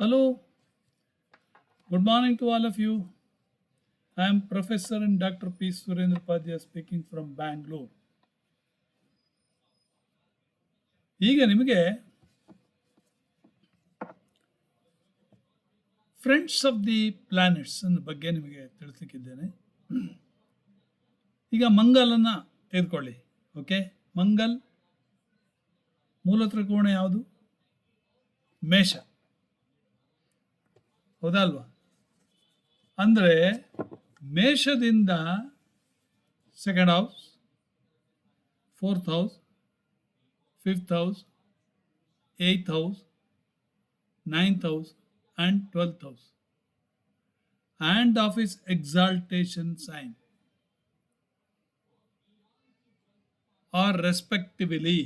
Hello, good morning to all of you. I am Professor and Dr. P. Surendra Padya speaking from Bangalore. ಈಗ ನಿಮಗೆ friends of the planets ಅನ್ನ ಬಗ್ಗೆ ನಿಮಗೆ ತಿಳಿಸಲಿಕ್ಕಿದ್ದೇನೆ. ಈಗ ಮಂಗಲನ್ನ ತೆಗೆದುಕೊಳ್ಳಿ. Okay, Mangal ಮೂಲ ತ್ರಿಕೋಣ ಯಾವುದು? ಮೇಷ, ಹೌದಲ್ವಾ? ಅಂದರೆ ಮೇಷದಿಂದ second house, fourth house, fifth house, eighth house, ninth house, and 12th house, and of his exaltation sign are respectively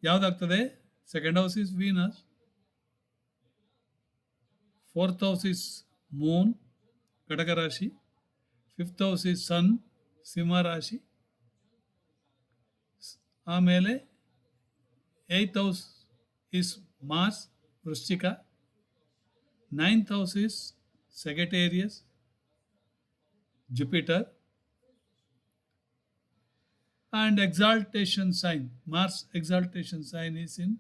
ಯಾವುದಾಗ್ತದೆ? Second house is Venus, fourth house is moon ಕಟಕ ರಾಶಿ, ಫಿಫ್ತ್ ಹೌಸ್ ಇಸ್ ಸನ್ ಸಿಂಹ ರಾಶಿ, ಆಮೇಲೆ eighth house is Mars ವೃಶ್ಚಿಕ, ninth house is Sagittarius, Jupiter, and exaltation sign, Mars exaltation sign is in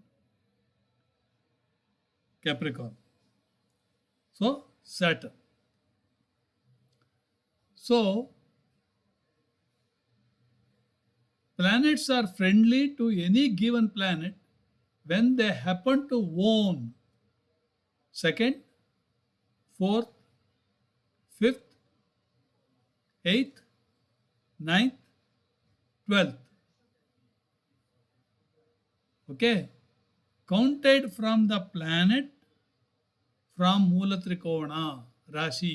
Capricorn. So, Saturn. So, planets are friendly to any given planet when they happen to own second, fourth, fifth, eighth, ninth, 12th. Okay, counted from the planet from Mula Trikona Rashi,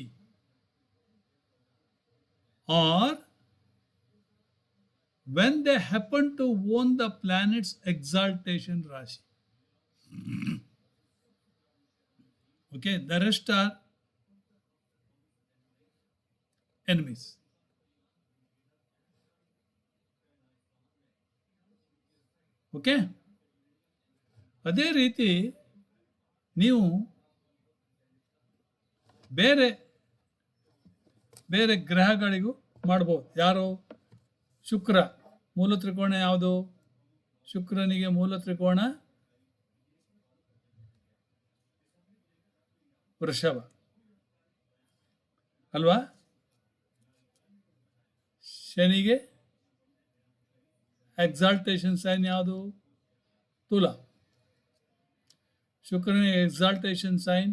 or when they happen to own the planet's exaltation Rashi. Okay, the rest are enemies. Okay, ಅದೇ ರೀತಿ ನೀವು ಬೇರೆ ಬೇರೆ ಗ್ರಹಗಳಿಗೂ ಮಾಡ್ಬೋದು. ಯಾರು? ಶುಕ್ರ ಮೂಲ ತ್ರಿಕೋಣ ಯಾವುದು? ಶುಕ್ರನಿಗೆ ಮೂಲ ತ್ರಿಕೋಣ ವೃಷಭ ಅಲ್ವಾ? ಶನಿಗೆ ಎಕ್ಸಾಲ್ಟೇಷನ್ ಸೈನ್ ಯಾವುದು? ತುಲ. ಶುಕ್ರನಿಗೆ ಎಕ್ಸಾಲ್ಟೇಷನ್ ಸೈನ್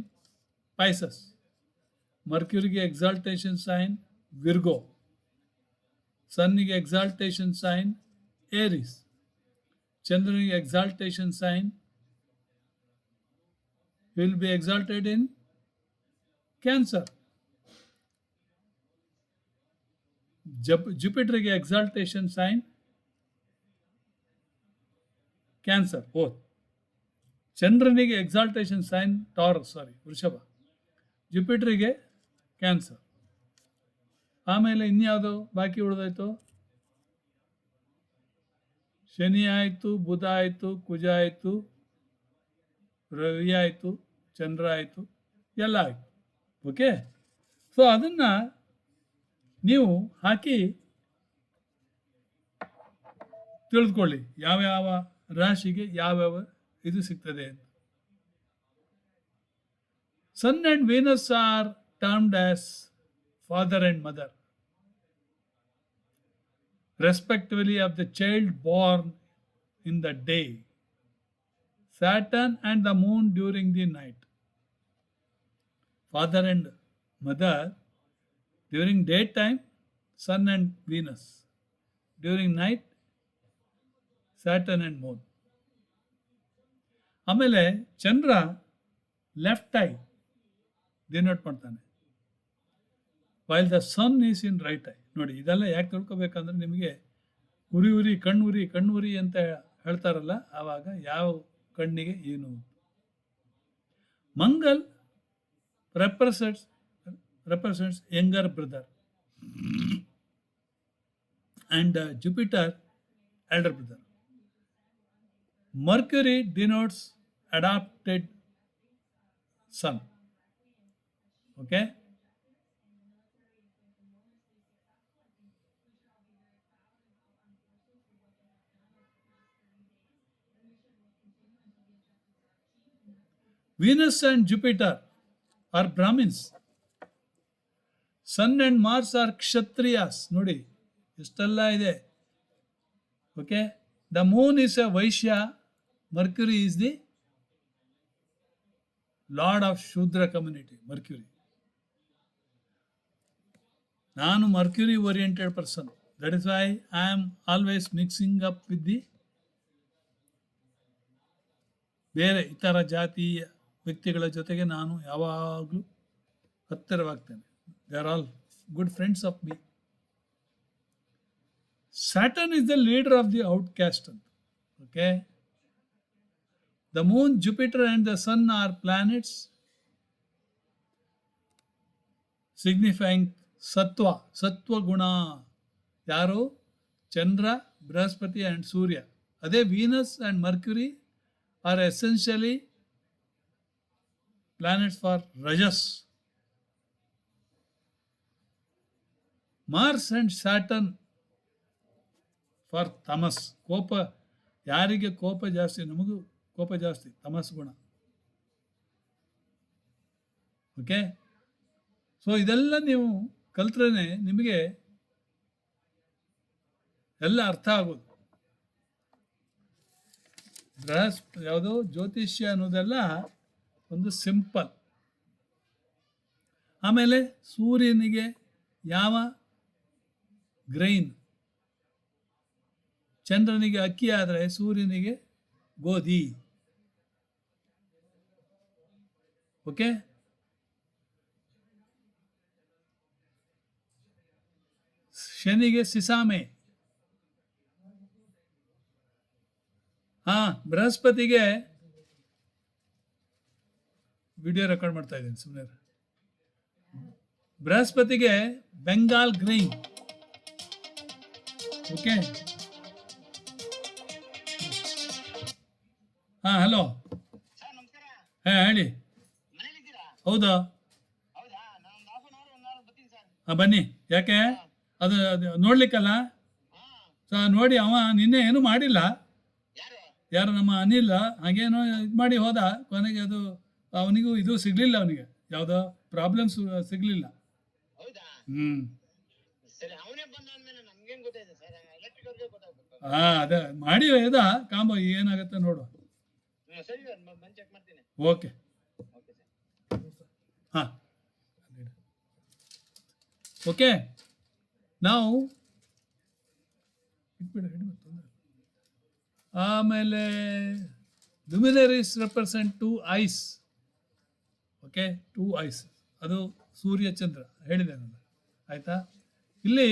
ಪೈಸಸ್. ಮರ್ಕ್ಯೂರಿಗೆ ಎಕ್ಸಾಲ್ಟೇಷನ್ ಸೈನ್ ವಿರ್ಗೋ. ಸನ್ನಿಗೆ ಎಕ್ಸಾಲ್ಟೇಷನ್ ಸೈನ್ ಏರಿಸ್. ಚಂದ್ರನಿಗೆ exaltation sign will be exalted in Cancer. ಜುಪಿಟರ್ಗೆ ಎಕ್ಸಾಲ್ಟೇಷನ್ ಸೈನ್ ಕ್ಯಾನ್ಸರ್. ಚಂದ್ರನಿಗೆ ಎಕ್ಸಾಲ್ಟೇಷನ್ ಸೈನ್ ವೃಷಭ. ಜುಪಿಟರ್ಗೆ ಕ್ಯಾನ್ಸರ್. ಆಮೇಲೆ ಇನ್ಯಾವುದು ಬಾಕಿ ಉಳಿದೋಯ್ತು? ಶನಿ ಆಯಿತು, ಬುಧ ಆಯಿತು, ಕುಜ ಆಯಿತು, ರವಿ ಆಯಿತು, ಚಂದ್ರ ಆಯಿತು, ಎಲ್ಲ ಆಯಿತು. ಓಕೆ, ಸೊ ಅದನ್ನು ನೀವು ಹಾಕಿ ತಿಳಿದುಕೊಳ್ಳಿ ಯಾವ್ಯಾವ ರಾಶಿಗೆ ಯಾವ್ಯಾವ ಇದು ಸಿಗ್ತದೆ ಅಂತ. Sun and Venus are termed as father and mother respectively of the child born in the day, Saturn and the moon during the night. Father and mother during daytime, Sun and Venus. During night, Saturn and moon. ಆಮೇಲೆ ಚಂದ್ರ left eye denote ಮಾಡ್ತಾನೆ, while the sun is in right eye. ನೋಡಿ, ಇದೆಲ್ಲ ಯಾಕೆ ತಿಳ್ಕೊಬೇಕಂದ್ರೆ ನಿಮಗೆ ಉರಿ ಕಣ್ಣುರಿ ಅಂತ ಹೇಳ್ತಾರಲ್ಲ, ಆವಾಗ ಯಾವ ಕಣ್ಣಿಗೆ ಏನು. Mangal represents younger brother and Jupiter elder brother. Mercury denotes adopted sun. Okay. Venus and Jupiter are Brahmins. Sun and Mars are Kshatriyas. Nodi, istalla ide. Okay. The moon is a Vaishya. Mercury is the Lord of Shudra community. Mercury. ನಾನು Mercury oriented person. That is why I am always mixing up with the ಬೇರೆ ಇತರ ಜಾತಿಯ ವ್ಯಕ್ತಿಗಳ ಜೊತೆಗೆ ನಾನು ಯಾವಾಗಲೂ ಹತ್ತಿರವಾಗ್ತೇನೆ. They are all good friends of me. Saturn is the leader of the outcast ಅಂತ. Okay. The moon, Jupiter and the sun are planets signifying ಸತ್ವಗುಣ. ಯಾರು? ಚಂದ್ರ, ಬೃಹಸ್ಪತಿ ಆ್ಯಂಡ್ ಸೂರ್ಯ. ಅದೇ Venus and Mercury are essentially planets for Rajas. Mars and Saturn for Tamas. ಕೋಪ, ಯಾರಿಗೆ ಕೋಪ ಜಾಸ್ತಿ? ನಮಗೂ ಕೋಪ ಜಾಸ್ತಿ, ತಮಸ್ ಗುಣ. ಓಕೆ. ಸೊ ಇದೆಲ್ಲ ನೀವು ಕಲ್ತ್ರೇನೆ ನಿಮಗೆ ಎಲ್ಲ ಅರ್ಥ ಆಗೋದು. ಯಾವುದು ಜ್ಯೋತಿಷ್ಯ ಅನ್ನೋದೆಲ್ಲ ಒಂದು ಸಿಂಪಲ್. ಆಮೇಲೆ ಸೂರ್ಯನಿಗೆ ಯಾವ ಗ್ರೈನ್, ಚಂದ್ರನಿಗೆ ಅಕ್ಕಿ ಆದರೆ ಸೂರ್ಯನಿಗೆ ಗೋಧಿ. ಓಕೆ. ಶನಿಗೆ ಸಿಸಾಮೆ. ಬೃಹಸ್ಪತಿಗೆ ವಿಡಿಯೋ ರೆಕಾರ್ಡ್ ಮಾಡ್ತಾ ಇದ್ದೀನಿ ಸುಮ್ಮನೆ. ಬೃಹಸ್ಪತಿಗೆ ಬೆಂಗಾಲ್ ಗ್ರೈನ್. ಓಕೆ. ಹಲೋ. ಹೇಳಿ. ಹೌದಾ? ಬನ್ನಿ. ಯಾಕೆ? ಅದು ನೋಡ್ಲಿಕ್ಕಲ್ಲ. ನೋಡಿ, ಅವ ನಿನ್ನೆ ಏನು ಮಾಡಿಲ್ಲ. ಯಾರು? ನಮ್ಮ ಅನಿಲ್ ಹಾಗೇನೋ ಇದು ಮಾಡಿ ಹೋದ. ಕೊನೆಗೆ ಅದು ಅವನಿಗೂ ಇದು ಸಿಗ್ಲಿಲ್ಲ. ಅವನಿಗೆ ಯಾವುದೋ ಪ್ರಾಬ್ಲಮ್ಸ್ ಸಿಗ್ಲಿಲ್ಲ. ಅದೇ ಮಾಡಿ ಹೋದ ಕಾಂಬೋ. ಏನಾಗತ್ತೆ ನೋಡು. ಓಕೆ. ಓಕೆ. ನಾವು ಆಮೇಲೆ ಲುಮಿನರೀಸ್ ರೆಪ್ರೆಸೆಂಟ್ 2 ಐಸ್. ಓಕೆ. 2 ಐಸ್. ಅದು ಸೂರ್ಯ, ಚಂದ್ರ ಹೇಳಿದೆ ನಾನು. ಆಯ್ತಾ? ಇಲ್ಲಿ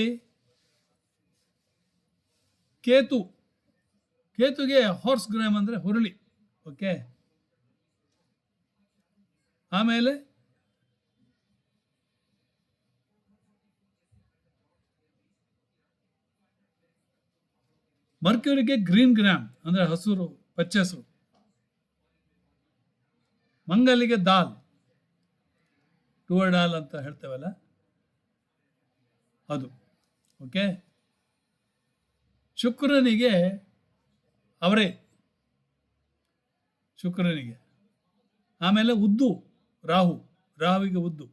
ಕೇತುಗೆ ಹಾರ್ಸ್ ಗ್ರಾಮ್ ಅಂದರೆ ಹುರುಳಿ. ಓಕೆ. ಆಮೇಲೆ ಮರ್ಕ್ಯೂರಿಗೆ ಗ್ರೀನ್ ಗ್ರಾಮ್ ಅಂದರೆ ಹಸುರು, ಪಚ್ಚೆಸರು. ಮಂಗಲಿಗೆ ದಾಲ್, ಟೂವರ್ ಡಾಲ್ ಅಂತ ಹೇಳ್ತೇವಲ್ಲ ಅದು. ಓಕೆ. ಶುಕ್ರನಿಗೆ ಅವರೇ, ಶುಕ್ರನಿಗೆ. ಆಮೇಲೆ ಉದ್ದು, ರಾಹುವಿಗೆ ಉದ್ದು.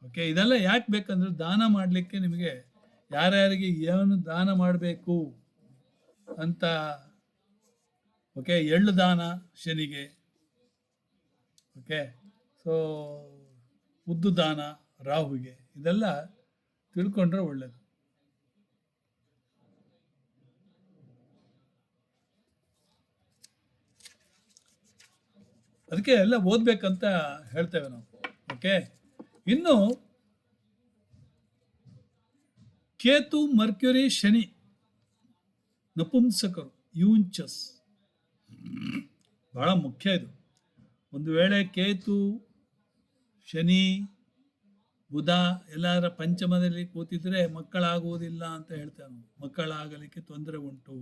ಓಕೆ. ಇದೆಲ್ಲ ಯಾಕೆ ಬೇಕಂದ್ರೆ ದಾನ ಮಾಡಲಿಕ್ಕೆ ನಿಮಗೆ ಯಾರ್ಯಾರಿಗೆ ಏನು ದಾನ ಮಾಡಬೇಕು ಅಂತ. ಓಕೆ. ಎಳ್ಳು ದಾನ ಶನಿಗೆ. ಓಕೆ. ಸೊ ಉದ್ದು ದಾನ ರಾಹುವಿಗೆ. ಇದೆಲ್ಲ ತಿಳ್ಕೊಂಡ್ರೆ ಒಳ್ಳೆಯದು. ಅದಕ್ಕೆ ಎಲ್ಲ ಓದಬೇಕಂತ ಹೇಳ್ತೇವೆ ನಾವು. ಓಕೆ. ಇನ್ನು ಕೇತು, ಮರ್ಕ್ಯುರಿ, ಶನಿ ನಪುಂಸಕರು, ಯೂಂಚಸ್. ಬಹಳ ಮುಖ್ಯ ಇದು. ಒಂದು ವೇಳೆ ಕೇತು, ಶನಿ, ಬುಧ ಎಲ್ಲರ ಪಂಚಮದಲ್ಲಿ ಕೂತಿದ್ರೆ ಮಕ್ಕಳಾಗುವುದಿಲ್ಲ ಅಂತ ಹೇಳ್ತೇವೆ ನಾವು. ಮಕ್ಕಳಾಗಲಿಕ್ಕೆ ತೊಂದರೆ ಉಂಟು.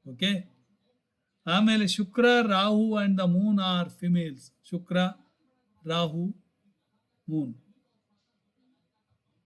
ಓಕೆ. ಆಮೇಲೆ ಶುಕ್ರ, Rahu and the moon are females. ಶುಕ್ರ, ರಾಹು, ಮೂನ್